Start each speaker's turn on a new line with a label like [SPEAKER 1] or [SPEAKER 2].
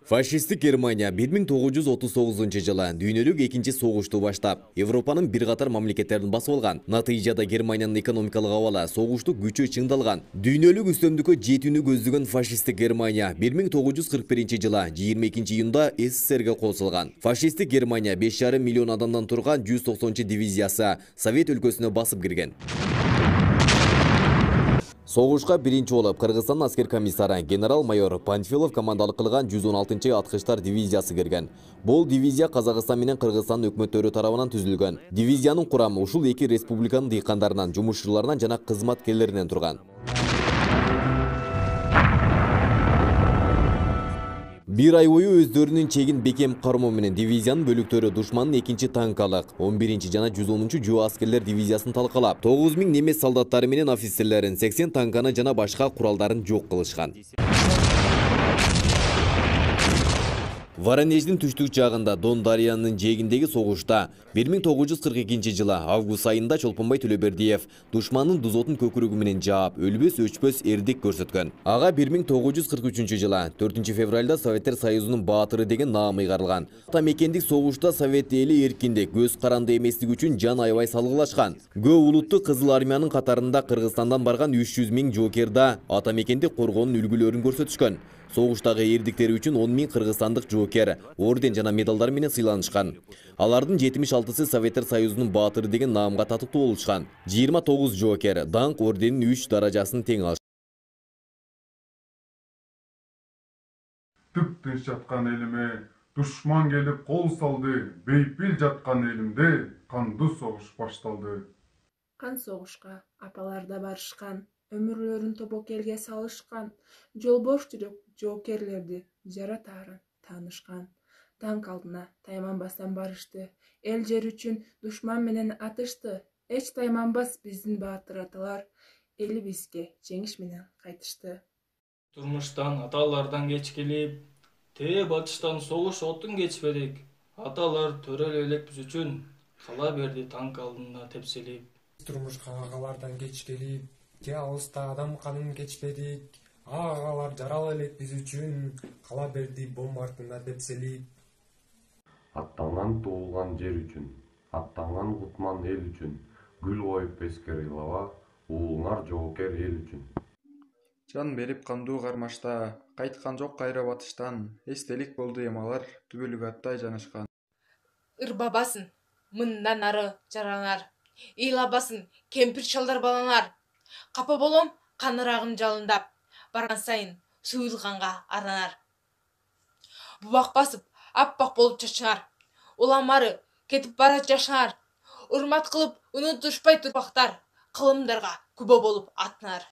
[SPEAKER 1] Фашистік Германия 1939 жылы дүйнөлүк экинчи согушту баштап, Европанын бир катар мамлекеттерин басып алган. Натыйжада Германиянын экономикалык абалы согушту күчө чыңдалган. Дүйнөлүк үстөмдүккө жетүүнү көздөгөн фашисттик Германия 1941 жылы 22 июнда СССРге кошулган. Фашисттик Германия 5,5 миллион адамдан турган 190 дивизиясы Совет өлкөсүнө басып кирген. Соғышқа биринчи болуп Кыргызстан аскер комиссары генерал-майор Панфилов командалык кылган 116 аткычтар дивизиясы кирген. Бул дивизия Казакстан менен Кыргызстан өкмөттөрү тарабынан түзүлгөн. Дивизиянын курамы ушул эки республиканын дыйкандарынан, жумушчуларынан жана кызматкерлеринен турган. Bir ay boyu өздөрүнүн чегин бекем кармоо менен дивизиянын бөлүктөрү душмандын 2-танкалык 11 жана 110 жөө аскерлер дивизиясын талкалап, 9000 немес солдаттары менен офицерлерин, 80 танканы жана башка куралдарын жок кылышкан. Воронеждин түштүк жагында Дон Дарыянын жээгиндеги согушта 1942 жылы август айында Чолпонбай Төлөбердиев душмандын дузотун көкүрөгү менен жаап, өлбөс өчпөс эрдик көрсөткөн. Ага 1943 жылы 4 февралда Советтер Союзунун баатыры деген наам ыйгарылган. Атамекендик согушта Совет эли эркиндик, көз каранды эместик үчүн жан аябай салгылашкан. Көп улуттуу Кызыл армиянын катарында Кыргызстандан барган 300 000 жоокерда атамекендик коргоонун үлгүлөрүн көрсөтүшкөн. Согуштагы эрдиктери үчүн 10 000 кыргызстандык жоокер орден жана медалдар менен сыйланышкан. Алардын 76-сы Советтер Союзунун баатыры деген наамга татыктуу болушкан. 29 жоокер даңк орденин 3 даражасын тең алышкан.
[SPEAKER 2] Тып-тынч жаткан элиме душман келип кол салды, бейпил жаткан элимде кандуу согуш башталды.
[SPEAKER 3] Кан согушка апалар да барышкан, өмүрлөрүн тобокелге салышкан, жолбош жүрөк жоокерлерди жаратаарын таанышкан. Танк алдына тайманбастан барышты, эл жер үчүн душман менен атышты. Эч тайманбас биздин баатыр аталар, элибизге жеңиш менен кайтышты.
[SPEAKER 4] Турмуштан аталардан кеч келип, тээ батыштан согуш отун кечпедик. Аталар төрөлө элекпиз үчүн кала берди танк алдында тепселип.
[SPEAKER 5] Турмушка агалардан кеч келип, те алыста адам канын кечпедик. Агалар жарала элекпиз үчүн кала берди бомба артында тепселип.
[SPEAKER 6] Аттанган туулган жер үчүн, аттанган кутман эл үчүн, гүл коюп эскер ыйлаба, уулуңар жоокер эл үчүн.
[SPEAKER 7] Жан берип кандуу кармашта, кайткан жок кайра батыштан, эстелик болду эмалар түбөлүк аттай жанышкан.
[SPEAKER 8] Ырбабасын, мындан ары жаранар, ыйлабасын, кемпир шалдар баланар. Капа болом, канырагым жалындап, барган сайын суюлганга аранар. Бубак басып, аппак болуп чачыңар, уламары кетип бара жашыңар. Урмат кылып унутушпай турпактар, кылымдарга күбө болуп атынар.